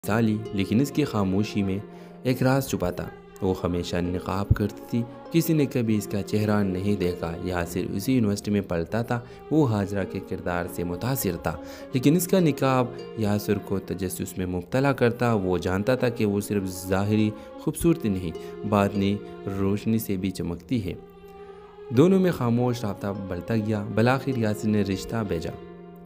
مثالی لیکن اس کی خاموشی میں ایک راز چھپا تھا۔ وہ ہمیشہ نقاب کرتی تھی، کسی نے کبھی اس کا چہرہ نہیں دیکھا۔ یاسر اسی یونیورسٹی میں پڑھتا تھا، وہ ہاجرہ کے کردار سے متاثر تھا، لیکن اس کا نقاب یاسر کو تجسس میں مبتلا کرتا۔ وہ جانتا تھا کہ وہ صرف ظاہری خوبصورتی نہیں، باطنی روشنی سے بھی چمکتی ہے۔ دونوں میں خاموش رابطہ بڑھتا گیا۔ بالآخر یاسر نے رشتہ بھیجا،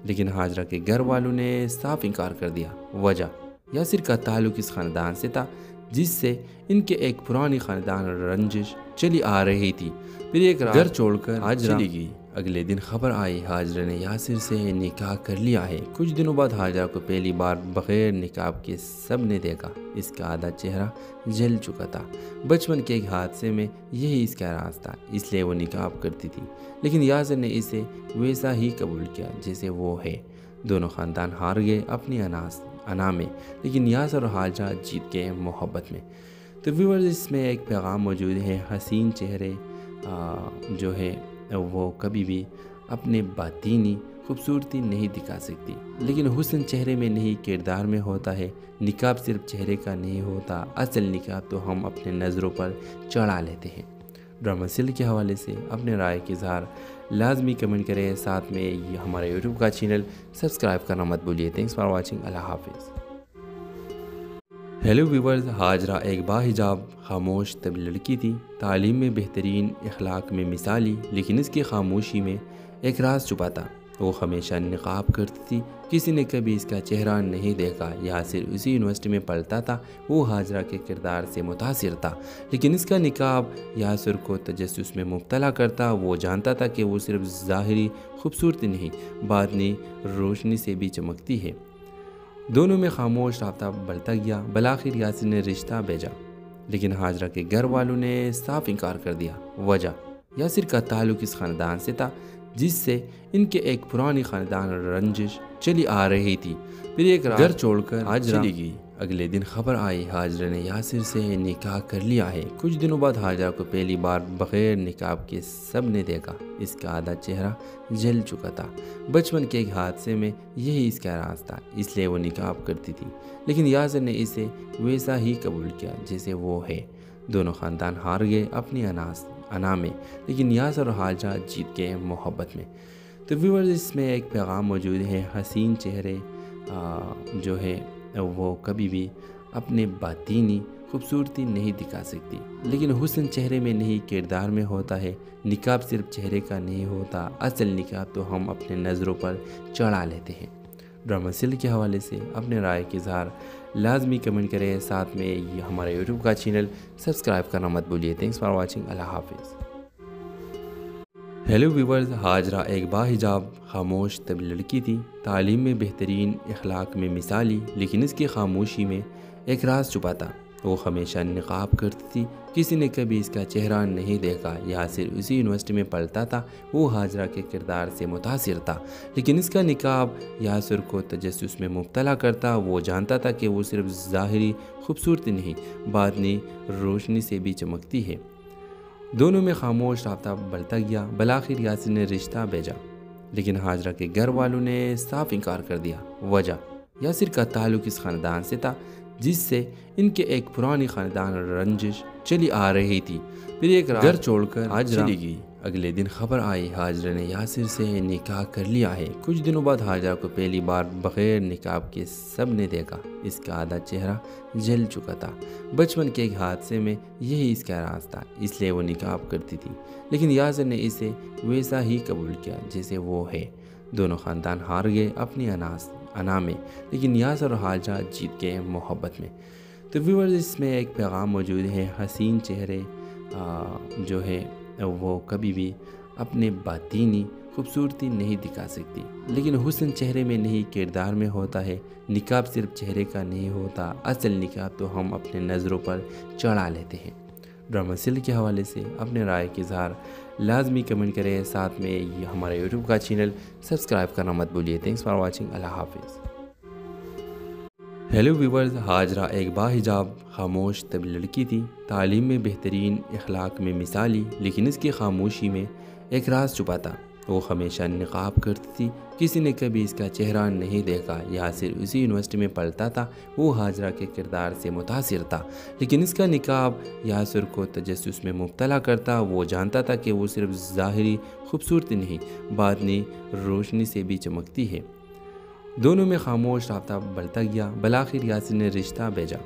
لیکن ہاجرہ کے گھر والوں نے صاف انکار کر دیا۔ وجہ: یاسر کا تعلق اس خاندان سے تھا جس سے ان کے ایک پرانی خاندان رنجش چلی آ رہی تھی۔ پھر ایک رات گھر چھوڑ کر ہاجرہ چلی گئی۔ اگلے دن خبر آئی ہاجرہ نے یاسر سے نکاح کر لیا ہے۔ کچھ دنوں بعد ہاجرہ کو پہلی بار بغیر نقاب کے سب نے دیکھا۔ اس کا آدھا چہرہ جل چکا تھا۔ بچپن کے ایک حادثے میں یہی اس کا راز تھا، اس لیے وہ نقاب کرتی تھی، لیکن یاسر نے اسے ویسا ہی قبول کیا جیسے وہ ہے۔ دونوں خاندان ہار گئے اپنی انا میں، لیکن یاسر اور ہاجرہ جیت گئے محبت میں۔ تو ویورز، اس میں ایک پیغام موجود ہے: حسین چہرے جو ہے وہ کبھی بھی اپنے باطینی خوبصورتی نہیں دکھا سکتی، لیکن حسن چہرے میں نہیں کردار میں ہوتا ہے۔ نقاب صرف چہرے کا نہیں ہوتا، اصل نقاب تو ہم اپنے نظروں پر چڑھا لیتے ہیں۔ ڈرامہ سیل کے حوالے سے اپنے رائے کا اظہار لازمی کمنٹ کریں، ساتھ میں ہمارے یوٹیوب کا چینل سبسکرائب کرنا مت بھولیے۔ Thanks for watching. اللہ حافظ۔ ہیلو ویورز، ہاجرہ ایک باحجاب خاموش طبی لڑکی تھی، تعلیم میں بہترین، اخلاق میں مثالی، لیکن اس کی خاموشی میں ایک راز چھپا تھا۔ وہ ہمیشہ نقاب کرتی تھی، کسی نے کبھی اس کا چہرہ نہیں دیکھا۔ یاسر اسی یونیورسٹی میں پڑھتا تھا، وہ ہاجرہ کے کردار سے متاثر تھا، لیکن اس کا نقاب یاسر کو تجسس میں مبتلا کرتا۔ وہ جانتا تھا کہ وہ صرف ظاہری خوبصورتی نہیں، باطنی روشنی سے بھی چمکتی ہے۔ دونوں میں خاموش رابطہ بڑھتا گیا۔ بالآخر یاسر نے رشتہ بھیجا، لیکن ہاجرہ کے گھر والوں نے صاف انکار کر دیا۔ وجہ: یاسر کا تعلق اس خاندان سے تھا جس سے ان کے ایک پرانی خاندان رنجش چلی آ رہی تھی۔ پھر ایک رات گھر چھوڑ کر ہاجرہ چلی گئی۔ اگلے دن خبر آئی ہاجرہ نے یاسر سے نکاح کر لیا ہے۔ کچھ دنوں بعد ہاجرہ کو پہلی بار بغیر نقاب کے سب نے دیکھا۔ اس کا آدھا چہرہ جل چکا تھا۔ بچپن کے ایک حادثے میں یہی اس کا راز تھا، اس لیے وہ نقاب کرتی تھی، لیکن یاسر نے اسے ویسا ہی قبول کیا جیسے وہ ہے۔ دونوں خاندان ہار گئے اپنی انا میں، لیکن یاسر اور ہاجرہ جیت گئے محبت میں۔ تو ویورز، اس میں ایک پیغام موجود ہے: حسین چہرے جو ہے وہ کبھی بھی اپنے باطینی خوبصورتی نہیں دکھا سکتی، لیکن حسن چہرے میں نہیں کردار میں ہوتا ہے۔ نقاب صرف چہرے کا نہیں ہوتا، اصل نقاب تو ہم اپنے نظروں پر چڑھا لیتے ہیں۔ ڈرامہ سیل کے حوالے سے اپنے رائے کا اظہار لازمی کمنٹ کریں، ساتھ میں ہمارے یوٹیوب کا چینل سبسکرائب کرنا مت بھولیے۔ Thanks for watching. اللہ حافظ۔ ہیلو ویورز، ہاجرہ ایک باحجاب خاموش طبی لڑکی تھی، تعلیم میں بہترین، اخلاق میں مثالی، لیکن اس کی خاموشی میں ایک راز چھپا تھا۔ وہ ہمیشہ نقاب کرتی تھی، کسی نے کبھی اس کا چہرہ نہیں دیکھا۔ یاسر اسی یونیورسٹی میں پڑھتا تھا، وہ ہاجرہ کے کردار سے متاثر تھا، لیکن اس کا نقاب یاسر کو تجسس میں مبتلا کرتا۔ وہ جانتا تھا کہ وہ صرف ظاہری خوبصورتی نہیں، باطنی روشنی سے بھی چمکتی ہے۔ دونوں میں خاموش رابطہ بڑھتا گیا۔ بالآخر یاسر نے رشتہ بھیجا، لیکن ہاجرہ کے گھر والوں نے صاف انکار کر دیا۔ وجہ: یاسر کا تعلق اس خاندان سے تھا جس سے ان کے ایک پرانی خاندان رنجش چلی آ رہی تھی۔ پھر ایک رات گھر چھوڑ کر ہاجرہ چلی گئی۔ اگلے دن خبر آئی ہاجرہ نے یاسر سے نکاح کر لیا ہے۔ کچھ دنوں بعد ہاجرہ کو پہلی بار بغیر نقاب کے سب نے دیکھا۔ اس کا آدھا چہرہ جل چکا تھا۔ بچپن کے ایک حادثے میں یہی اس کا راز تھا، اس لیے وہ نقاب کرتی تھی، لیکن یاسر نے اسے ویسا ہی قبول کیا جیسے وہ ہے۔ دونوں خاندان ہار گئے اپنی انا میں، لیکن یاسر اور ہاجرہ جیت گئے محبت میں۔ تو ویورز، اس میں ایک پیغام موجود ہے: حسین چہرے جو ہے وہ کبھی بھی اپنے باطینی خوبصورتی نہیں دکھا سکتی، لیکن حسن چہرے میں نہیں کردار میں ہوتا ہے۔ نقاب صرف چہرے کا نہیں ہوتا، اصل نقاب تو ہم اپنے نظروں پر چڑھا لیتے ہیں۔ ڈرامہ سیل کے حوالے سے اپنے رائے کا اظہار لازمی کمنٹ کریں، ساتھ میں ہمارے یوٹیوب کا چینل سبسکرائب کرنا مت بھولیے۔ Thanks for watching. اللہ حافظ۔ ہیلو ویورز، ہاجرہ ایک باحجاب خاموش طبی لڑکی تھی، تعلیم میں بہترین، اخلاق میں مثالی، لیکن اس کی خاموشی میں ایک راز چھپا تھا۔ وہ ہمیشہ نقاب کرتی تھی، کسی نے کبھی اس کا چہرہ نہیں دیکھا۔ یاسر اسی یونیورسٹی میں پڑھتا تھا، وہ ہاجرہ کے کردار سے متاثر تھا، لیکن اس کا نقاب یاسر کو تجسس میں مبتلا کرتا۔ وہ جانتا تھا کہ وہ صرف ظاہری خوبصورتی نہیں، باطنی روشنی سے بھی چمکتی ہے۔ دونوں میں خاموش رابطہ بڑھتا گیا۔ بالآخر یاسر نے رشتہ بھیجا،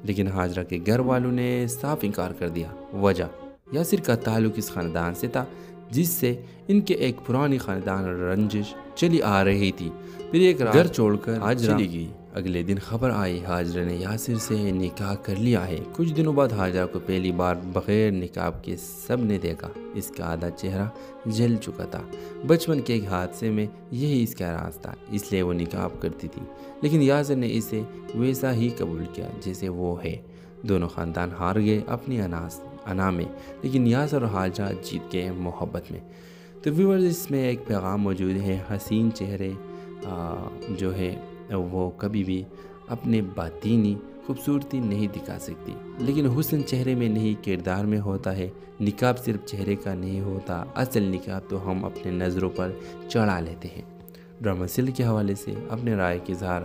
لیکن ہاجرہ کے گھر والوں نے صاف انکار کر دیا۔ وجہ: یاسر کا تعلق اس خاندان سے تھا جس سے ان کے ایک پرانی خاندان رنجش چلی آ رہی تھی۔ پھر ایک رات گھر چھوڑ کر ہاجرہ چلی گئی۔ اگلے دن خبر آئی ہاجرہ نے یاسر سے نکاح کر لیا ہے۔ کچھ دنوں بعد ہاجرہ کو پہلی بار بغیر نقاب کے سب نے دیکھا۔ اس کا آدھا چہرہ جل چکا تھا۔ بچپن کے ایک حادثے میں یہی اس کا راز تھا، اس لیے وہ نقاب کرتی تھی، لیکن یاسر نے اسے ویسا ہی قبول کیا جیسے وہ ہے۔ دونوں خاندان ہار گئے اپنی انا میں، لیکن یاسر اور ہاجرہ جیت گئے محبت میں۔ تو ویورز، اس میں ایک پیغام موجود ہے: حسین چہرے جو ہے وہ کبھی بھی اپنے باطینی خوبصورتی نہیں دکھا سکتی، لیکن حسن چہرے میں نہیں کردار میں ہوتا ہے۔ نقاب صرف چہرے کا نہیں ہوتا، اصل نقاب تو ہم اپنے نظروں پر چڑھا لیتے ہیں۔ ڈرامہ سیل کے حوالے سے اپنے رائے کے اظہار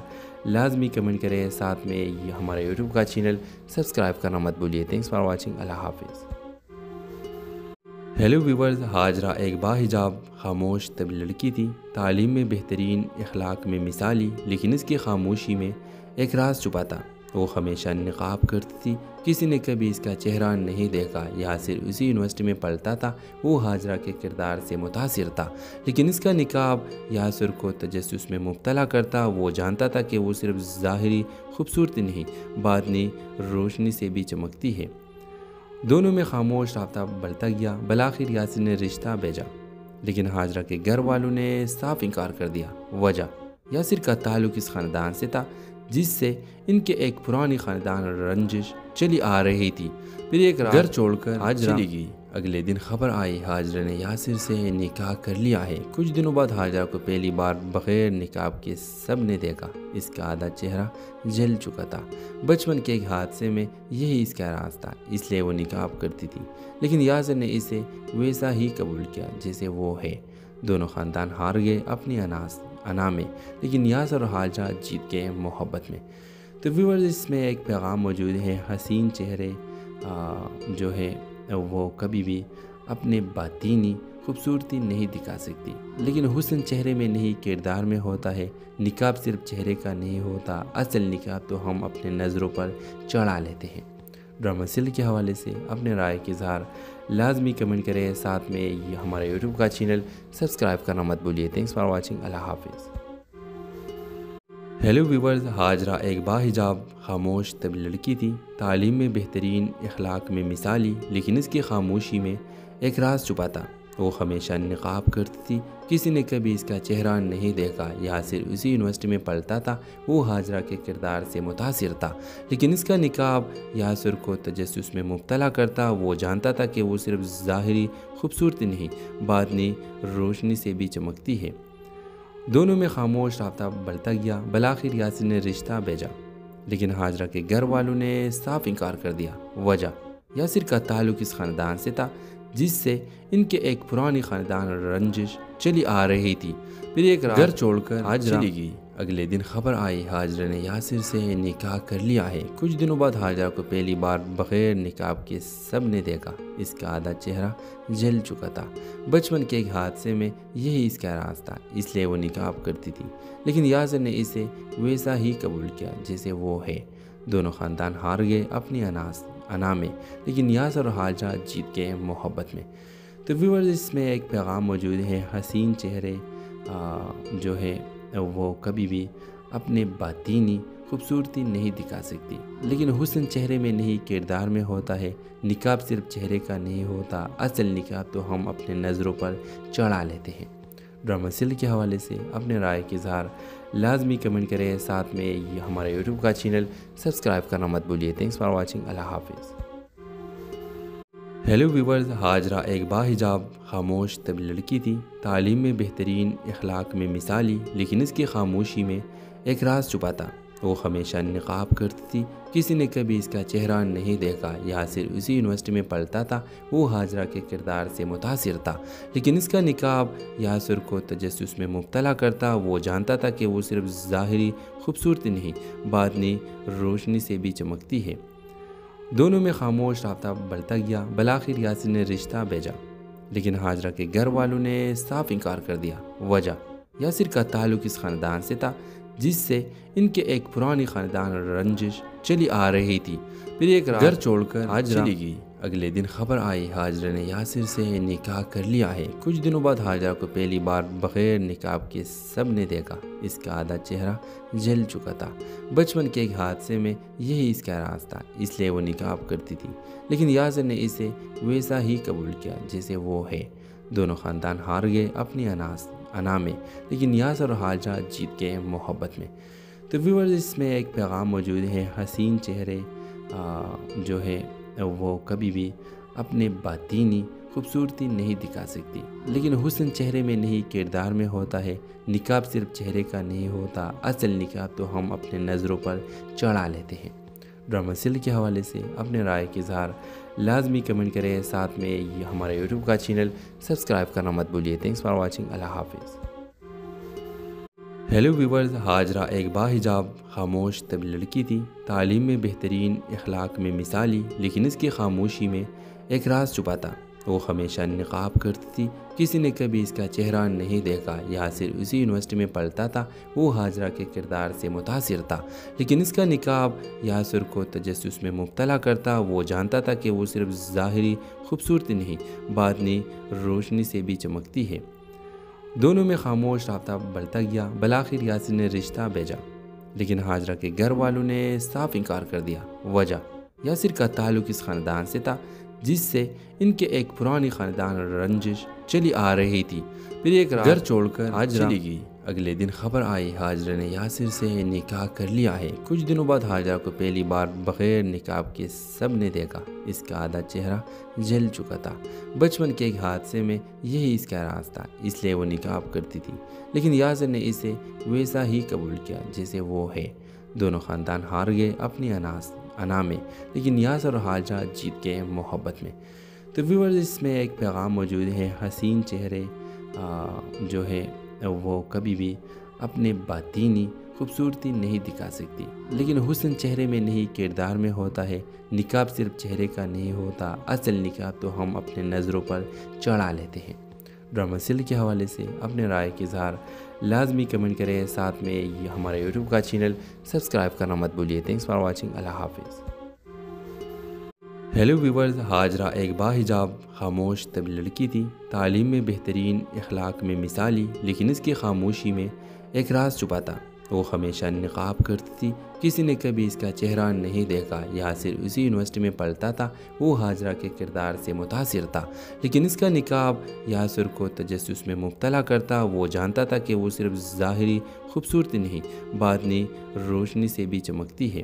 لازمی کمنٹ کریں، ساتھ میں یہ ہمارے یوٹیوب کا چینل سبسکرائب کرنا مت بھولیے۔ Thanks for watching. اللہ حافظ۔ ہیلو ویورز، ہاجرہ ایک باحجاب خاموش طبی لڑکی تھی، تعلیم میں بہترین، اخلاق میں مثالی، لیکن اس کی خاموشی میں ایک راز چھپا تھا۔ وہ ہمیشہ نقاب کرتی تھی، کسی نے کبھی اس کا چہرہ نہیں دیکھا۔ یاسر اسی یونیورسٹی میں پڑھتا تھا، وہ ہاجرہ کے کردار سے متاثر تھا، لیکن اس کا نقاب یاسر کو تجسس میں مبتلا کرتا۔ وہ جانتا تھا کہ وہ صرف ظاہری خوبصورتی نہیں، باطنی روشنی سے بھی چمکتی ہے۔ دونوں میں خاموش رابطہ بڑھتا گیا۔ بالآخر یاسر نے رشتہ بھیجا، لیکن ہاجرہ کے گھر والوں نے صاف انکار کر دیا۔ وجہ: یاسر کا تعلق اس خاندان سے تھا جس سے ان کے ایک پرانی خاندان رنجش چلی آ رہی تھی۔ پھر ایک رات گھر چھوڑ کر ہاجرہ چلی گئی۔ اگلے دن خبر آئی ہاجرہ نے یاسر سے نکاح کر لیا ہے۔ کچھ دنوں بعد ہاجرہ کو پہلی بار بغیر نقاب کے سب نے دیکھا۔ اس کا آدھا چہرہ جل چکا تھا۔ بچپن کے ایک حادثے میں یہی اس کا راز تھا، اس لیے وہ نقاب کرتی تھی، لیکن یاسر نے اسے ویسا ہی قبول کیا جیسے وہ ہے۔ دونوں خاندان ہار گئے اپنی انا میں، لیکن یاسر اور ہاجرہ جیت گئے محبت میں۔ تو ویورز، اس میں ایک پیغام موجود ہے: حسین چہرے جو ہے وہ کبھی بھی اپنے باطینی خوبصورتی نہیں دکھا سکتی، لیکن حسن چہرے میں نہیں کردار میں ہوتا ہے۔ نقاب صرف چہرے کا نہیں ہوتا، اصل نقاب تو ہم اپنے نظروں پر چڑھا لیتے ہیں۔ ڈرامہ سیل کے حوالے سے اپنے رائے کے اظہار لازمی کمنٹ کریں، ساتھ میں یہ ہمارے یوٹیوب کا چینل سبسکرائب کرنا مت بھولیے۔ Thanks for watching. اللہ حافظ۔ ہیلو ویورز، ہاجرہ ایک باحجاب خاموش طبی لڑکی تھی، تعلیم میں بہترین، اخلاق میں مثالی، لیکن اس کی خاموشی میں ایک راز چھپا تھا۔ وہ ہمیشہ نقاب کرتی تھی، کسی نے کبھی اس کا چہرہ نہیں دیکھا۔ یاسر اسی یونیورسٹی میں پڑھتا تھا، وہ ہاجرہ کے کردار سے متاثر تھا، لیکن اس کا نقاب یاسر کو تجسس میں مبتلا کرتا۔ وہ جانتا تھا کہ وہ صرف ظاہری خوبصورتی نہیں، باطنی روشنی سے بھی چمکتی ہے۔ دونوں میں خاموش رابطہ بڑھتا گیا۔ بالآخر یاسر نے رشتہ بھیجا، لیکن ہاجرہ کے گھر والوں نے صاف انکار کر دیا۔ وجہ: یاسر کا تعلق اس خاندان سے تھا جس سے ان کے ایک پرانی خاندان رنجش چلی آ رہی تھی۔ پھر ایک رات گھر چھوڑ کر ہاجرہ چلی گئی۔ اگلے دن خبر آئی ہاجرہ نے یاسر سے نکاح کر لیا ہے۔ کچھ دنوں بعد ہاجرہ کو پہلی بار بغیر نقاب کے سب نے دیکھا۔ اس کا آدھا چہرہ جل چکا تھا۔ بچپن کے ایک حادثے میں یہی اس کا راز تھا، اس لیے وہ نقاب کرتی تھی، لیکن یاسر نے اسے ویسا ہی قبول کیا جیسے وہ ہے۔ دونوں خاندان ہار گئے اپنی انا میں، لیکن یاسر اور ہاجرہ جیت گئے محبت میں۔ تو ویورز، اس میں ایک پیغام موجود ہے: حسین چہرے جو ہے وہ کبھی بھی اپنے باطینی خوبصورتی نہیں دکھا سکتی، لیکن حسن چہرے میں نہیں کردار میں ہوتا ہے۔ نقاب صرف چہرے کا نہیں ہوتا، اصل نقاب تو ہم اپنے نظروں پر چڑھا لیتے ہیں۔ ڈرامہ سیل کے حوالے سے اپنے رائے کے اظہار لازمی کمنٹ کریں، ساتھ میں یہ ہمارے یوٹیوب کا چینل سبسکرائب کرنا مت بھولیے۔ Thanks for watching. اللہ حافظ۔ ہیلو ویورز، ہاجرہ ایک باحجاب خاموش طبی لڑکی تھی، تعلیم میں بہترین، اخلاق میں مثالی، لیکن اس کی خاموشی میں ایک راز چھپا تھا۔ وہ ہمیشہ نقاب کرتی تھی، کسی نے کبھی اس کا چہرہ نہیں دیکھا۔ یاسر اسی یونیورسٹی میں پڑھتا تھا، وہ ہاجرہ کے کردار سے متاثر تھا، لیکن اس کا نقاب یاسر کو تجسس میں مبتلا کرتا۔ وہ جانتا تھا کہ وہ صرف ظاہری خوبصورتی نہیں، باطنی روشنی سے بھی چمکتی ہے۔ دونوں میں خاموش رابطہ بڑھتا گیا۔ بالآخر یاسر نے رشتہ بھیجا، لیکن ہاجرہ کے گھر والوں نے صاف انکار کر دیا۔ وجہ: یاسر کا تعلق اس خاندان سے تھا جس سے ان کے ایک پرانی خاندان رنجش چلی آ رہی تھی۔ پھر ایک رات گھر چھوڑ کر ہاجرہ چلی گئی۔ اگلے دن خبر آئی ہاجرہ نے یاسر سے نکاح کر لیا ہے۔ کچھ دنوں بعد ہاجرہ کو پہلی بار بغیر نقاب کے سب نے دیکھا۔ اس کا آدھا چہرہ جل چکا تھا۔ بچپن کے ایک حادثے میں یہی اس کا راز تھا، اس لیے وہ نقاب کرتی تھی، لیکن یاسر نے اسے ویسا ہی قبول کیا جیسے وہ ہے۔ دونوں خاندان ہار گئے اپنی انا میں، لیکن یاسر اور ہاجرہ جیت گئے محبت میں۔ تو ویورز، اس میں ایک پیغام موجود ہے: حسین چہرے جو ہے وہ کبھی بھی اپنے باطینی خوبصورتی نہیں دکھا سکتی، لیکن حسن چہرے میں نہیں کردار میں ہوتا ہے۔ نقاب صرف چہرے کا نہیں ہوتا، اصل نقاب تو ہم اپنے نظروں پر چڑھا لیتے ہیں۔ ڈرامہ سیریل کے حوالے سے اپنے رائے کا اظہار لازمی کمنٹ کریں، ساتھ میں ہمارے یوٹیوب کا چینل سبسکرائب کرنا مت بھولیے۔ Thanks for watching. اللہ حافظ۔ ہیلو ویورز، ہاجرہ ایک باحجاب خاموش طبی لڑکی تھی، تعلیم میں بہترین، اخلاق میں مثالی، لیکن اس کی خاموشی میں ایک راز چھپا تھا۔ وہ ہمیشہ نقاب کرتی تھی، کسی نے کبھی اس کا چہرہ نہیں دیکھا۔ یاسر اسی یونیورسٹی میں پڑھتا تھا، وہ ہاجرہ کے کردار سے متاثر تھا، لیکن اس کا نقاب یاسر کو تجسس میں مبتلا کرتا۔ وہ جانتا تھا کہ وہ صرف ظاہری خوبصورتی نہیں، باطنی روشنی سے بھی چمکتی ہے۔ دونوں میں خاموش رابطہ بڑھتا گیا۔ بالآخر یاسر نے رشتہ بھیجا، لیکن ہاجرہ کے گھر والوں نے صاف انکار کر دیا۔ وجہ: یاسر کا تعلق اس خاندان سے تھا جس سے ان کے ایک پرانی خاندان رنجش چلی آ رہی تھی۔ پھر ایک رات گھر چھوڑ کر ہاجرہ چلی گئی۔ اگلے دن خبر آئی ہاجرہ نے یاسر سے نکاح کر لیا ہے۔ کچھ دنوں بعد ہاجرہ کو پہلی بار بغیر نقاب کے سب نے دیکھا۔ اس کا آدھا چہرہ جل چکا تھا۔ بچپن کے ایک حادثے میں یہی اس کا راز تھا، اس لیے وہ نقاب کرتی تھی، لیکن یاسر نے اسے ویسا ہی قبول کیا جیسے وہ ہے۔ دونوں خاندان ہار گئے اپنی انا میں، لیکن یاسر اور ہاجرہ جیت گئے محبت میں۔ تو ویورز، اس میں ایک پیغام موجود ہے: حسین چہرے جو ہے وہ کبھی بھی اپنے باطینی خوبصورتی نہیں دکھا سکتی، لیکن حسن چہرے میں نہیں کردار میں ہوتا ہے۔ نقاب صرف چہرے کا نہیں ہوتا، اصل نقاب تو ہم اپنے نظروں پر چڑھا لیتے ہیں۔ ڈرامہ سیریل کے حوالے سے اپنے رائے کا اظہار لازمی کمنٹ کریں، ساتھ میں ہمارے یوٹیوب کا چینل سبسکرائب کرنا مت بھولیے۔ Thanks for watching. اللہ حافظ۔ ہیلو ویورز، ہاجرہ ایک باحجاب خاموش طبی لڑکی تھی، تعلیم میں بہترین، اخلاق میں مثالی، لیکن اس کی خاموشی میں ایک راز چھپا تھا۔ وہ ہمیشہ نقاب کرتی تھی، کسی نے کبھی اس کا چہرہ نہیں دیکھا۔ یاسر اسی یونیورسٹی میں پڑھتا تھا، وہ ہاجرہ کے کردار سے متاثر تھا، لیکن اس کا نقاب یاسر کو تجسس میں مبتلا کرتا۔ وہ جانتا تھا کہ وہ صرف ظاہری خوبصورتی نہیں، باطنی روشنی سے بھی چمکتی ہے۔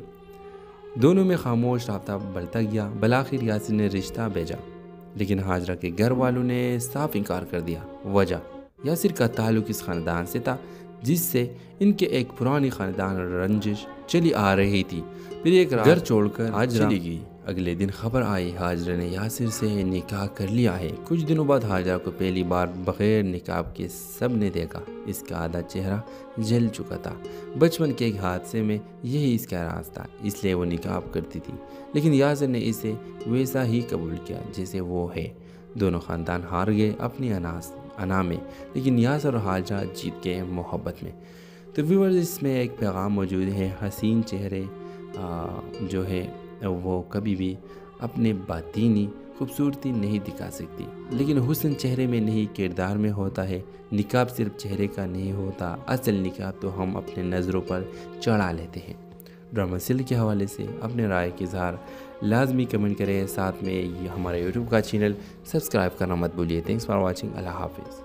دونوں میں خاموش رابطہ بڑھتا گیا۔ بالآخر یاسر نے رشتہ بھیجا، لیکن ہاجرہ کے گھر والوں نے صاف انکار کر دیا۔ وجہ: یاسر کا تعلق اس خاندان سے تھا جس سے ان کے ایک پرانی خاندان رنجش چلی آ رہی تھی۔ پھر ایک رات گھر چھوڑ کر ہاجرہ چلی گئی۔ اگلے دن خبر آئی ہاجرہ نے یاسر سے نکاح کر لیا ہے۔ کچھ دنوں بعد ہاجرہ کو پہلی بار بغیر نقاب کے سب نے دیکھا۔ اس کا آدھا چہرہ جل چکا تھا۔ بچپن کے ایک حادثے میں یہی اس کا راز تھا، اس لیے وہ نقاب کرتی تھی، لیکن یاسر نے اسے ویسا ہی قبول کیا جیسے وہ ہے۔ دونوں خاندان ہار گئے اپنی انا میں، لیکن یاسر اور ہاجرہ جیت گئے محبت میں۔ تو ویورز، اس میں ایک پیغام موجود ہے: حسین چہرے جو ہے وہ کبھی بھی اپنے باطینی خوبصورتی نہیں دکھا سکتی، لیکن حسن چہرے میں نہیں کردار میں ہوتا ہے۔ نقاب صرف چہرے کا نہیں ہوتا، اصل نقاب تو ہم اپنے نظروں پر چڑھا لیتے ہیں۔ ڈرامہ سیریل کے حوالے سے اپنے رائے کا اظہار لازمی کمنٹ کریں، ساتھ میں ہمارے یوٹیوب کا چینل سبسکرائب کرنا مت بھولیے۔ Thanks for watching. اللہ حافظ۔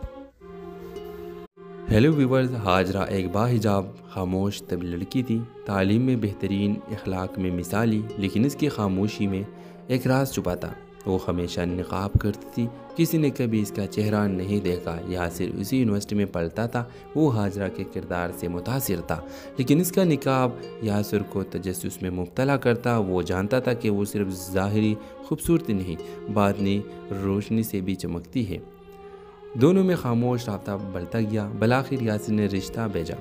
ہیلو ویورز، ہاجرہ ایک باحجاب خاموش طبی لڑکی تھی، تعلیم میں بہترین، اخلاق میں مثالی، لیکن اس کی خاموشی میں ایک راز چھپا تھا۔ وہ ہمیشہ نقاب کرتی تھی، کسی نے کبھی اس کا چہرہ نہیں دیکھا۔ یاسر اسی یونیورسٹی میں پڑھتا تھا، وہ ہاجرہ کے کردار سے متاثر تھا، لیکن اس کا نقاب یاسر کو تجسس میں مبتلا کرتا۔ وہ جانتا تھا کہ وہ صرف ظاہری خوبصورتی نہیں، باطنی روشنی سے بھی چمکتی ہے۔ دونوں میں خاموش رابطہ بڑھتا گیا۔ بالآخر یاسر نے رشتہ بھیجا،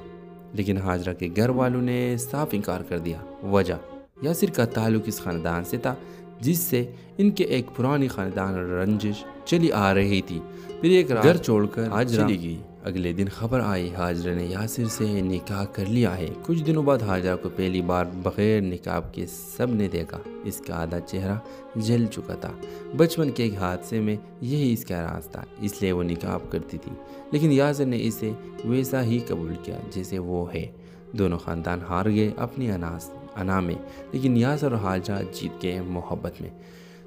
لیکن ہاجرہ کے گھر والوں نے صاف انکار کر دیا۔ وجہ یاسر کا تعلق اس خاندان سے تھا جس سے ان کے ایک پرانی خاندان رنجش چلی آ رہی تھی۔ پھر ایک رات گھر چھوڑ کر ہاجرہ چلی گئی۔ اگلے دن خبر آئی ہاجرہ نے یاسر سے نکاح کر لیا ہے۔ کچھ دنوں بعد ہاجرہ کو پہلی بار بغیر نقاب کے سب نے دیکھا۔ اس کا آدھا چہرہ جل چکا تھا۔ بچپن کے ایک حادثے میں یہی اس کا راز تھا، اس لیے وہ نقاب کرتی تھی، لیکن یاسر نے اسے ویسا ہی قبول کیا جیسے وہ ہے۔ دونوں خاندان ہار گئے اپنی انا میں، لیکن یاسر اور ہاجرہ جیت گئے محبت میں۔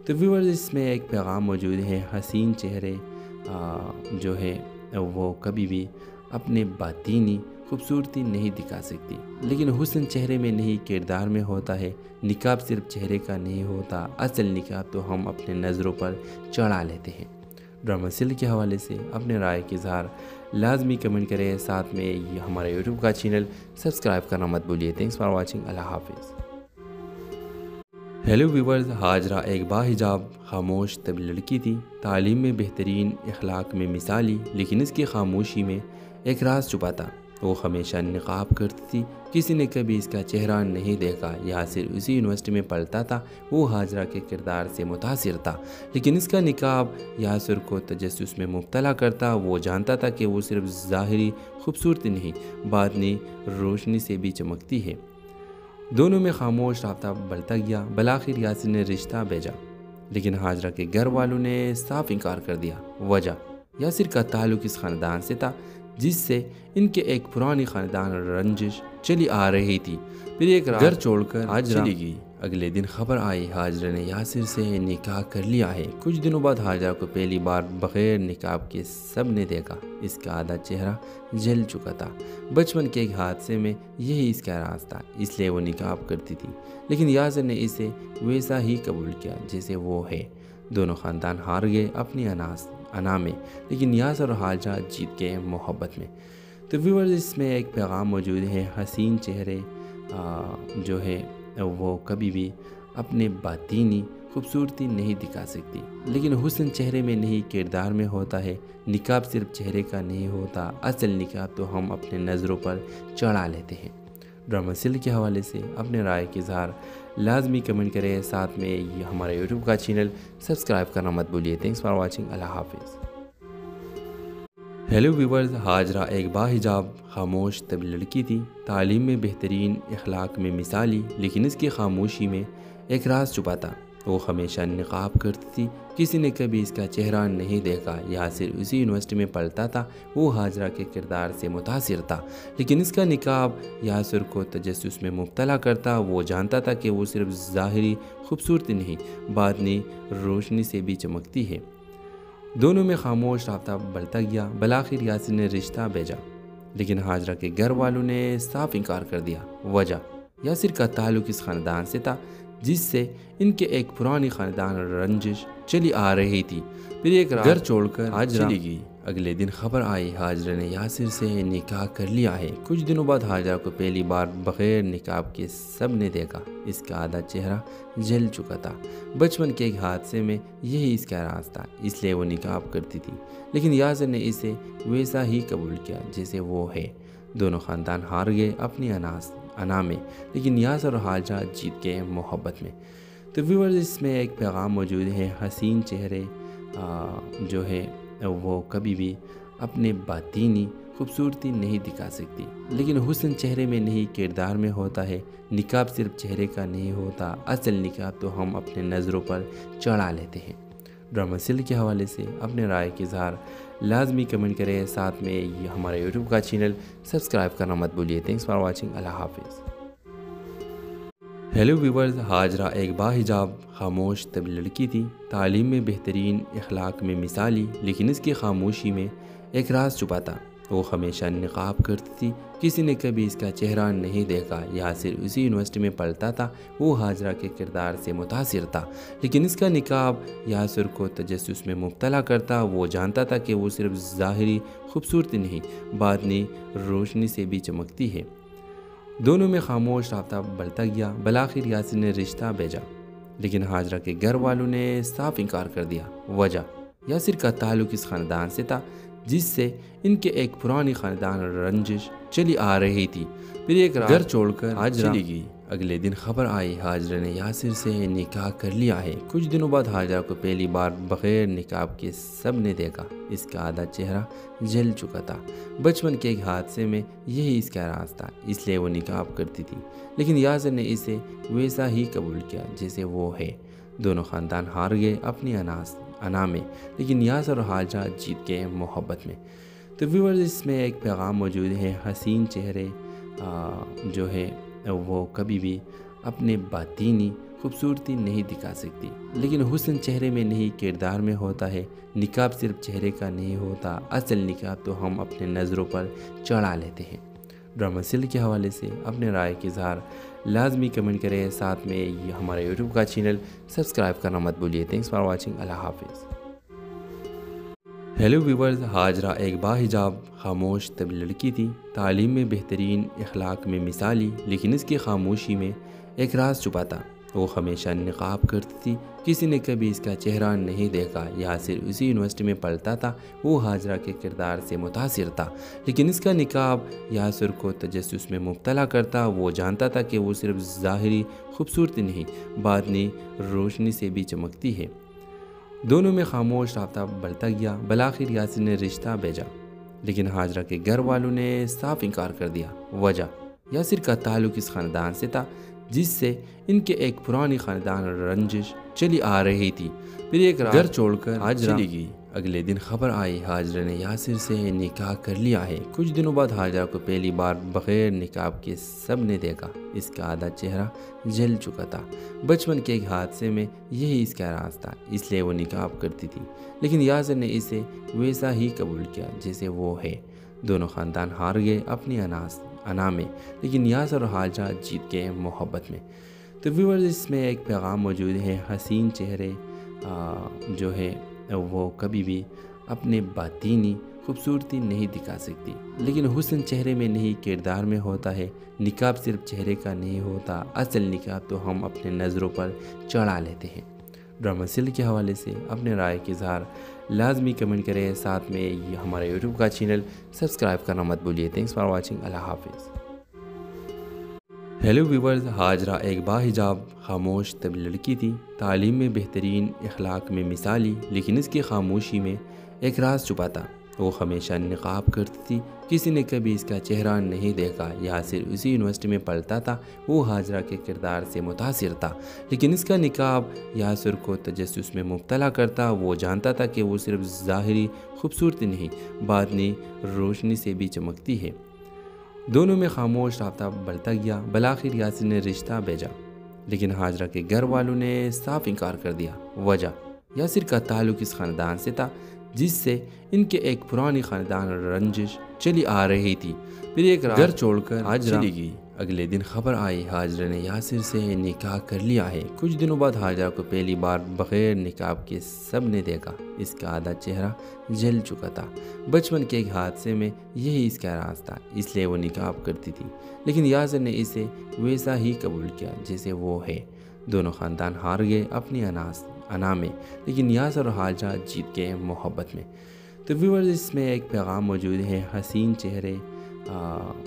تو ویورز، اس میں ایک پیغام موجود ہے، حسین چہرے جو ہے وہ کبھی بھی اپنے باطینی خوبصورتی نہیں دکھا سکتی، لیکن حسن چہرے میں نہیں کردار میں ہوتا ہے۔ نقاب صرف چہرے کا نہیں ہوتا، اصل نقاب تو ہم اپنے نظروں پر چڑھا لیتے ہیں۔ ڈرامہ سیریل کے حوالے سے اپنے رائے کا اظہار لازمی کمنٹ کریں، ساتھ میں ہمارا یوٹیوب کا چینل سبسکرائب کرنا مت بھولیے۔ Thanks for watching. اللہ حافظ۔ ہیلو ویورز، ہاجرہ ایک باحجاب خاموش طویل لڑکی تھی، تعلیم میں بہترین، اخلاق میں مثالی، لیکن اس کی خاموشی میں ایک راز چھپا تھا۔ وہ ہمیشہ نقاب کرتی تھی، کسی نے کبھی اس کا چہرہ نہیں دیکھا۔ یاسر اسی یونیورسٹی میں پڑھتا تھا، وہ ہاجرہ کے کردار سے متاثر تھا، لیکن اس کا نقاب یاسر کو تجسس میں مبتلا کرتا۔ وہ جانتا تھا کہ وہ صرف ظاہری خوبصورتی نہیں، باطنی روشنی سے بھی چمکتی ہے۔ دونوں میں خاموش رابطہ بڑھتا گیا۔ بالآخر یاسر نے رشتہ بھیجا، لیکن ہاجرہ کے گھر والوں نے صاف انکار کر دیا۔ وجہ یاسر کا تعلق اس خاندان سے تھا جس سے ان کے ایک پرانی خاندان رنجش چلی آ رہی تھی۔ پھر ایک رات گھر چھوڑ کر ہاجرہ چلی گئی۔ اگلے دن خبر آئی ہاجرہ نے یاسر سے نکاح کر لیا ہے۔ کچھ دنوں بعد ہاجرہ کو پہلی بار بغیر نقاب کے سب نے دیکھا۔ اس کا آدھا چہرہ جل چکا تھا۔ بچپن کے ایک حادثے میں یہی اس کا راز تھا، اس لیے وہ نقاب کرتی تھی، لیکن یاسر نے اسے ویسا ہی قبول کیا جیسے وہ ہے۔ دونوں خاندان ہار گئے اپنی انا میں، لیکن یاسر اور ہاجرہ جیت گئے محبت میں۔ تو ویورز، اس میں ایک پیغام موجود ہے، حسین چہرے جو ہے وہ کبھی بھی اپنے باطینی خوبصورتی نہیں دکھا سکتی، لیکن حسن چہرے میں نہیں کردار میں ہوتا ہے۔ نقاب صرف چہرے کا نہیں ہوتا، اصل نقاب تو ہم اپنے نظروں پر چڑھا لیتے ہیں۔ ڈرامہ سیریل کے حوالے سے اپنے رائے کا اظہار لازمی کمنٹ کریں، ساتھ میں ہمارا یوٹیوب کا چینل سبسکرائب کرنا مت بھولیے۔ Thanks for watching. اللہ حافظ۔ ہیلو ویورز، ہاجرہ ایک باحجاب خاموش طویل لڑکی تھی، تعلیم میں بہترین، اخلاق میں مثالی، لیکن اس کی خاموشی میں ایک راز چھپا تھا۔ وہ ہمیشہ نقاب کرتی تھی، کسی نے کبھی اس کا چہرہ نہیں دیکھا۔ یاسر اسی یونیورسٹی میں پڑھتا تھا، وہ ہاجرہ کے کردار سے متاثر تھا، لیکن اس کا نقاب یاسر کو تجسس میں مبتلا کرتا۔ وہ جانتا تھا کہ وہ صرف ظاہری خوبصورتی نہیں، باطنی روشنی سے بھی چمکتی ہے۔ دونوں میں خاموش رابطہ بڑھتا گیا۔ بالآخر یاسر نے رشتہ بھیجا، لیکن ہاجرہ کے گھر والوں نے صاف انکار کر دیا۔ وجہ یاسر کا تعلق اس خاندان سے تھا جس سے ان کے ایک پرانی خاندان رنجش چلی آ رہی تھی۔ پھر ایک رات گھر چھوڑ کر ہاجرہ چلی گئی۔ اگلے دن خبر آئی ہاجرہ نے یاسر سے نکاح کر لیا ہے۔ کچھ دنوں بعد ہاجرہ کو پہلی بار بغیر نقاب کے سب نے دیکھا۔ اس کا آدھا چہرہ جل چکا تھا۔ بچپن کے ایک حادثے میں یہی اس کا راز تھا، اس لیے وہ نقاب کرتی تھی، لیکن یاسر نے اسے ویسا ہی قبول کیا جیسے وہ ہے۔ دونوں خاندان ہار گئے اپنی انا میں، لیکن یاسر اور ہاجرہ جیت گئے محبت میں۔ تو ویورز، اس میں ایک پیغام موجود ہے، حسین چہرے جو ہے وہ کبھی بھی اپنے باطینی خوبصورتی نہیں دکھا سکتی، لیکن حسن چہرے میں نہیں کردار میں ہوتا ہے۔ نقاب صرف چہرے کا نہیں ہوتا، اصل نقاب تو ہم اپنے نظروں پر چڑھا لیتے ہیں۔ ڈرامہ سیریل کے حوالے سے اپنے رائے کا اظہار لازمی کمنٹ کریں، ساتھ میں ہمارا یوٹیوب کا چینل سبسکرائب کرنا مت بھولیے۔ Thanks for watching. اللہ حافظ۔ ہیلو ویورز، ہاجرہ ایک باحجاب خاموش طویل لڑکی تھی، تعلیم میں بہترین، اخلاق میں مثالی، لیکن اس کی خاموشی میں ایک راز چھپا تھا۔ وہ ہمیشہ نقاب کرتی تھی، کسی نے کبھی اس کا چہرہ نہیں دیکھا۔ یاسر اسی یونیورسٹی میں پڑھتا تھا، وہ ہاجرہ کے کردار سے متاثر تھا، لیکن اس کا نقاب یاسر کو تجسس میں مبتلا کرتا۔ وہ جانتا تھا کہ وہ صرف ظاہری خوبصورتی نہیں، باطنی روشنی سے بھی چمکتی ہے۔ دونوں میں خاموش رابطہ بڑھتا گیا۔ بالآخر یاسر نے رشتہ بھیجا، لیکن ہاجرہ کے گھر والوں نے صاف انکار کر دیا۔ وجہ، یاسر کا تعلق اس خاندان سے تھا جس سے ان کے ایک پرانی خاندان رنجش چلی آ رہی تھی۔ پھر ایک رات گھر چھوڑ کر ہاجرہ چلی گئی۔ اگلے دن خبر آئی ہاجرہ نے یاسر سے نکاح کر لیا ہے۔ کچھ دنوں بعد ہاجرہ کو پہلی بار بغیر نقاب کے سب نے دیکھا۔ اس کا آدھا چہرہ جل چکا تھا۔ بچپن کے ایک حادثے میں یہی اس کا راز تھا، اس لیے وہ نقاب کرتی تھی، لیکن یاسر نے اسے ویسا ہی قبول کیا جیسے وہ ہے۔ دونوں خاندان ہار گئے اپنی انا میں، لیکن یاسر اور ہاجرہ جیت گئے محبت میں۔ تو ویورز، اس میں ایک پیغام موجود ہے، حسین چہرے جو ہے وہ کبھی بھی اپنے باطینی خوبصورتی نہیں دکھا سکتی، لیکن حسن چہرے میں نہیں کردار میں ہوتا ہے۔ نقاب صرف چہرے کا نہیں ہوتا، اصل نقاب تو ہم اپنے نظروں پر چڑھا لیتے ہیں۔ ڈرامہ سیل کے حوالے سے اپنے رائے کا اظہار لازمی کمنٹ کریں، ساتھ میں یہ ہمارے یوٹیوب کا چینل سبسکرائب کرنا مت بھولیے۔ تھینکس فار واچنگ، اللہ حافظ۔ ہیلو ویورز، ہاجرہ ایک باحجاب خاموش طبی لڑکی تھی، تعلیم میں بہترین، اخلاق میں مثالی، لیکن اس کی خاموشی میں ایک راز چھپا تھا۔ وہ ہمیشہ نقاب کرتی تھی، کسی نے کبھی اس کا چہرہ نہیں دیکھا۔ یاسر اسی یونیورسٹی میں پڑھتا تھا، وہ ہاجرہ کے کردار سے متاثر تھا، لیکن اس کا نقاب یاسر کو تجسس میں مبتلا کرتا۔ وہ جانتا تھا کہ وہ صرف ظاہری خوبصورتی نہیں، باطنی روشنی سے بھی چمکتی ہے۔ دونوں میں خاموش رابطہ بڑھتا گیا۔ بالآخر یاسر نے رشتہ بھیجا، لیکن ہاجرہ کے گھر والوں نے صاف انکار کر دیا۔ وجہ، یاسر کا تعلق اس خاندان سے تھا جس سے ان کے ایک پرانی خاندان رنجش چلی آ رہی تھی۔ پھر ایک رات گھر چھوڑ کر ہاجرہ چلی گئی۔ اگلے دن خبر آئی ہاجرہ نے یاسر سے نکاح کر لیا ہے۔ کچھ دنوں بعد ہاجرہ کو پہلی بار بغیر نقاب کے سب نے دیکھا۔ اس کا آدھا چہرہ جل چکا تھا۔ بچپن کے ایک حادثے میں یہی اس کا راز تھا، اس لیے وہ نقاب کرتی تھی، لیکن یاسر نے اسے ویسا ہی قبول کیا جیسے وہ ہے۔ دونوں خاندان ہار گئے اپنی انا میں، لیکن یاسر اور ہاجرہ جیت گئے محبت میں۔ تو ویورز، اس میں ایک پیغام موجود ہے، حسین چہرے جو ہے وہ کبھی بھی اپنے باطینی خوبصورتی نہیں دکھا سکتی، لیکن حسن چہرے میں نہیں کردار میں ہوتا ہے۔ نقاب صرف چہرے کا نہیں ہوتا، اصل نقاب تو ہم اپنے نظروں پر چڑھا لیتے ہیں۔ ڈرامہ سیل کے حوالے سے اپنے رائے کا اظہار لازمی کمنٹ کریں، ساتھ میں یہ ہمارے یوٹیوب کا چینل سبسکرائب کرنا مت بھولیے۔ تھینکس فار واچنگ، اللہ حافظ۔ ہیلو ویورز، ہاجرہ ایک باحجاب خاموش طبی لڑکی تھی، تعلیم میں بہترین، اخلاق میں مثالی، لیکن اس کی خاموشی میں ایک راز چھپا تھا۔ وہ ہمیشہ نقاب کرتی تھی، کسی نے کبھی اس کا چہرہ نہیں دیکھا۔ یاسر اسی یونیورسٹی میں پڑھتا تھا، وہ ہاجرہ کے کردار سے متاثر تھا، لیکن اس کا نقاب یاسر کو تجسس میں مبتلا کرتا۔ وہ جانتا تھا کہ وہ صرف ظاہری خوبصورتی نہیں، باطنی روشنی سے بھی چمکتی ہے۔ دونوں میں خاموش رابطہ بڑھتا گیا۔ بالآخر یاسر نے رشتہ بھیجا، لیکن ہاجرہ کے گھر والوں نے صاف انکار کر دیا۔ وجہ، یاسر کا تعلق اس خاندان سے تھا جس سے ان کے ایک پرانی خاندان رنجش چلی آ رہی تھی۔ پھر ایک رات گھر چھوڑ کر ہاجرہ چلی گئی۔ اگلے دن خبر آئی ہاجرہ نے یاسر سے نکاح کر لیا ہے۔ کچھ دنوں بعد ہاجرہ کو پہلی بار بغیر نقاب کے سب نے دیکھا۔ اس کا آدھا چہرہ جل چکا تھا۔ بچپن کے ایک حادثے میں یہی اس کا راز تھا، اس لیے وہ نقاب کرتی تھی، لیکن یاسر نے اسے ویسا ہی قبول کیا جیسے وہ ہے۔ دونوں خاندان ہار گئے اپنی انا میں، لیکن یاسر اور ہاجرہ جیت گئے محبت میں۔ تو ویورز، اس میں ایک پیغام موجود ہے، حسین چہرے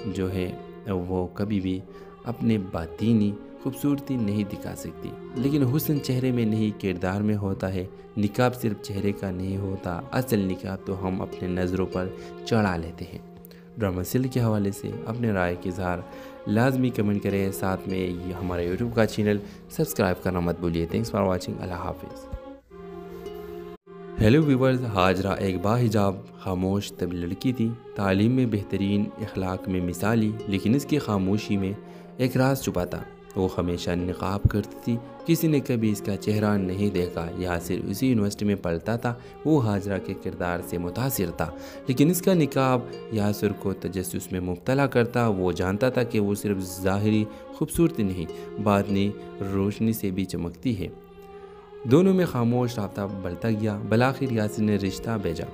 جو ہے وہ کبھی بھی اپنے باطینی خوبصورتی نہیں دکھا سکتی، لیکن حسن چہرے میں نہیں کردار میں ہوتا ہے۔ نقاب صرف چہرے کا نہیں ہوتا، اصل نقاب تو ہم اپنے نظروں پر چڑھا لیتے ہیں۔ ڈرامہ سیل کے حوالے سے اپنے رائے کا اظہار لازمی کمنٹ کریں، ساتھ میں یہ ہمارے یوٹیوب کا چینل سبسکرائب کرنا مت بھولیے۔ تھینکس فار واچنگ، اللہ حافظ۔ ہیلو ویورز، ہاجرہ ایک باحجاب خاموش طبی لڑکی تھی، تعلیم میں بہترین، اخلاق میں مثالی، لیکن اس کی خاموشی میں ایک راز چھپا تھا۔ وہ ہمیشہ نقاب کرتی تھی، کسی نے کبھی اس کا چہرہ نہیں دیکھا۔ یاسر اسی یونیورسٹی میں پڑھتا تھا، وہ حاجرہ کے کردار سے متاثر تھا، لیکن اس کا نقاب یاسر کو تجسس میں مبتلا کرتا۔ وہ جانتا تھا کہ وہ صرف ظاہری خوبصورتی نہیں، باطنی روشنی سے بھی چمکتی ہے۔ دونوں میں خاموش رابطہ بڑھتا گیا۔ بالآخر یاسر نے رشتہ بھیجا،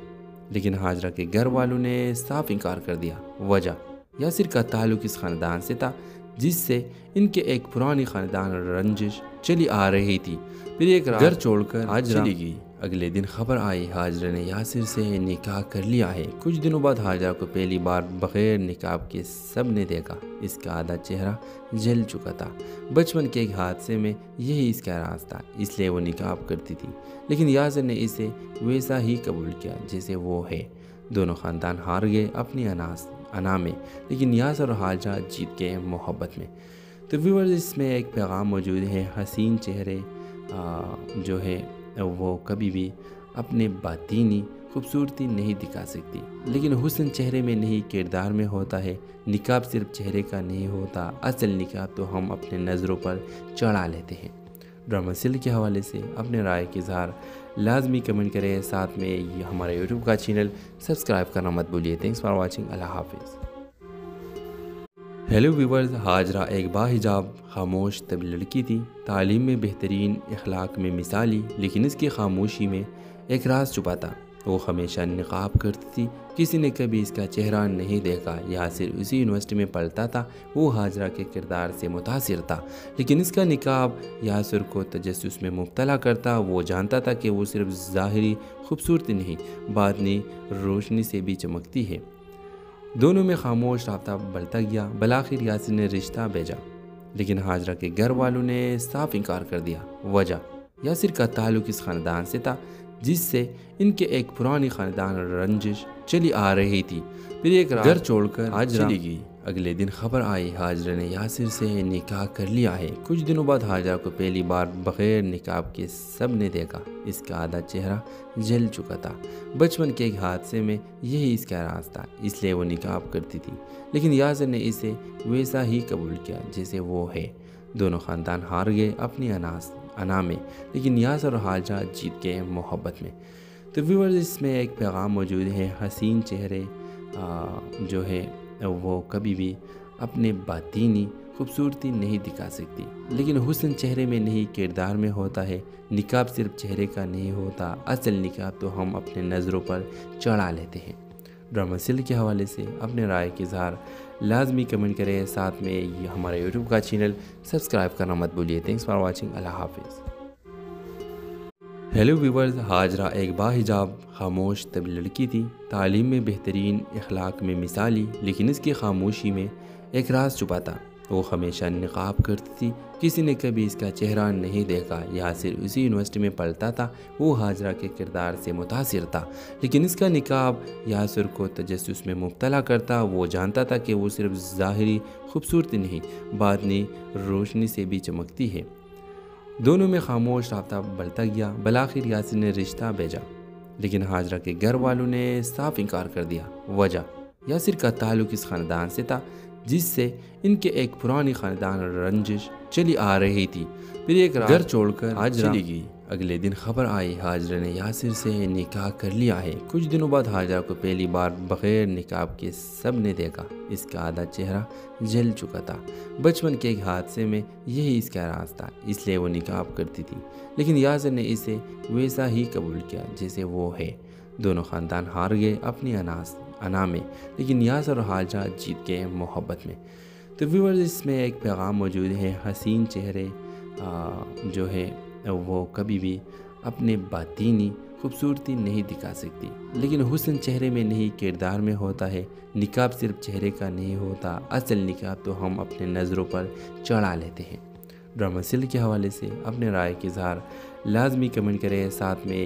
لیکن حاجرہ کے گھر والوں نے صاف انکار کر دیا۔ وجہ: یاسر کا تعلق اس خاندان سے تھا جس سے ان کے ایک پرانی خاندان رنجش چلی آ رہی تھی۔ پھر ایک رات گھر چھوڑ کر حاجرہ چلی گئی۔ اگلے دن خبر آئی حاجرہ نے یاسر سے نکاح کر لیا ہے۔ کچھ دنوں بعد حاجرہ کو پہلی بار بغیر نقاب کے سب نے دیکھا۔ اس کا آدھا چہرہ جل چکا تھا۔ بچپن کے ایک حادثے میں یہی اس کا راز تھا، اس لیے وہ نقاب کرتی تھی، لیکن یاسر نے اسے ویسا ہی قبول کیا جیسے وہ ہے۔ دونوں خاندان ہار گئے اپنی انا میں، لیکن یاسر اور حاجرہ جیت گئے محبت میں۔ تو ویورز، اس میں ایک پیغام موجود ہے: حسین چہرے جو ہے وہ کبھی بھی اپنے باطینی خوبصورتی نہیں دکھا سکتی، لیکن حسن چہرے میں نہیں کردار میں ہوتا ہے۔ نقاب صرف چہرے کا نہیں ہوتا، اصل نقاب تو ہم اپنے نظروں پر چڑھا لیتے ہیں۔ ڈرامہ سیل کے حوالے سے اپنے رائے کا اظہار لازمی کمنٹ کریں، ساتھ میں ہمارے یوٹیوب کا چینل سبسکرائب کرنا مت بھولیے۔ Thanks for watching. اللہ حافظ۔ ہیلو ویورز، حاجرہ ایک باحجاب خاموش طبی لڑکی تھی، تعلیم میں بہترین، اخلاق میں مثالی، لیکن اس کی خاموشی میں ایک راز چھپا تھا۔ وہ ہمیشہ نقاب کرتی تھی، کسی نے کبھی اس کا چہرہ نہیں دیکھا۔ یاسر اسی یونیورسٹی میں پڑھتا تھا، وہ حاجرہ کے کردار سے متاثر تھا، لیکن اس کا نقاب یاسر کو تجسس میں مبتلا کرتا۔ وہ جانتا تھا کہ وہ صرف ظاہری خوبصورتی نہیں، باطنی روشنی سے بھی چمکتی ہے۔ دونوں میں خاموش رابطہ بڑھتا گیا۔ بالآخر یاسر نے رشتہ بھیجا، لیکن حاجرہ کے گھر والوں نے صاف انکار کر دیا۔ وجہ: یاسر کا تعلق اس خاندان سے تھا جس سے ان کے ایک پرانی خاندان رنجش چلی آ رہی تھی۔ پھر ایک رات گھر چھوڑ کر حاجرہ چلی گئی۔ اگلے دن خبر آئی حاجرہ نے یاسر سے نکاح کر لیا ہے۔ کچھ دنوں بعد حاجرہ کو پہلی بار بغیر نقاب کے سب نے دیکھا۔ اس کا آدھا چہرہ جل چکا تھا۔ بچپن کے ایک حادثے میں یہی اس کا راز تھا، اس لیے وہ نقاب کرتی تھی، لیکن یاسر نے اسے ویسا ہی قبول کیا جیسے وہ ہے۔ دونوں خاندان ہار گئے اپنی انا میں، لیکن یاسر اور حاجرہ جیت گئے محبت میں۔ تو ویورز، اس میں ایک پیغام موجود ہے: حسین چہرے جو ہے وہ کبھی بھی اپنے باطینی خوبصورتی نہیں دکھا سکتی، لیکن حسن چہرے میں نہیں کردار میں ہوتا ہے۔ نقاب صرف چہرے کا نہیں ہوتا، اصل نقاب تو ہم اپنے نظروں پر چڑھا لیتے ہیں۔ ڈرامہ سیل کے حوالے سے اپنے رائے کا اظہار لازمی کمنٹ کریں، ساتھ میں ہمارے یوٹیوب کا چینل سبسکرائب کرنا مت بھولیے۔ Thanks for watching. اللہ حافظ۔ ہیلو ویورز، حاجرہ ایک باحجاب خاموش طبی لڑکی تھی، تعلیم میں بہترین، اخلاق میں مثالی، لیکن اس کی خاموشی میں ایک راز چھپا تھا۔ وہ ہمیشہ نقاب کرتی تھی، کسی نے کبھی اس کا چہرہ نہیں دیکھا۔ یاسر اسی یونیورسٹی میں پڑھتا تھا، وہ حاجرہ کے کردار سے متاثر تھا، لیکن اس کا نقاب یاسر کو تجسس میں مبتلا کرتا۔ وہ جانتا تھا کہ وہ صرف ظاہری خوبصورتی نہیں، باطنی روشنی سے بھی چمکتی ہے۔ دونوں میں خاموش رابطہ بڑھتا گیا۔ بالآخر یاسر نے رشتہ بھیجا، لیکن حاجرہ کے گھر والوں نے صاف انکار کر دیا۔ وجہ: یاسر کا تعلق اس خاندان سے تھا جس سے ان کے ایک پرانی خاندان رنجش چلی آ رہی تھی۔ پھر ایک رات گھر چھوڑ کر حاجرہ چلی گئی۔ اگلے دن خبر آئی حاجرہ نے یاسر سے نکاح کر لیا ہے۔ کچھ دنوں بعد حاجرہ کو پہلی بار بغیر نقاب کے سب نے دیکھا۔ اس کا آدھا چہرہ جل چکا تھا۔ بچپن کے ایک حادثے میں یہی اس کا راز تھا، اس لیے وہ نقاب کرتی تھی، لیکن یاسر نے اسے ویسا ہی قبول کیا جیسے وہ ہے۔ دونوں خاندان ہار گئے اپنی انا میں، لیکن یاسر اور حاجرہ جیت گئے محبت میں۔ تو ویورز، اس میں ایک پیغام موجود ہے: حسین چہرے جو ہے وہ کبھی بھی اپنے باطینی خوبصورتی نہیں دکھا سکتی، لیکن حسن چہرے میں نہیں کردار میں ہوتا ہے۔ نقاب صرف چہرے کا نہیں ہوتا، اصل نقاب تو ہم اپنے نظروں پر چڑھا لیتے ہیں۔ ڈرامہ سیل کے حوالے سے اپنے رائے کا اظہار لازمی کمنٹ کریں، ساتھ میں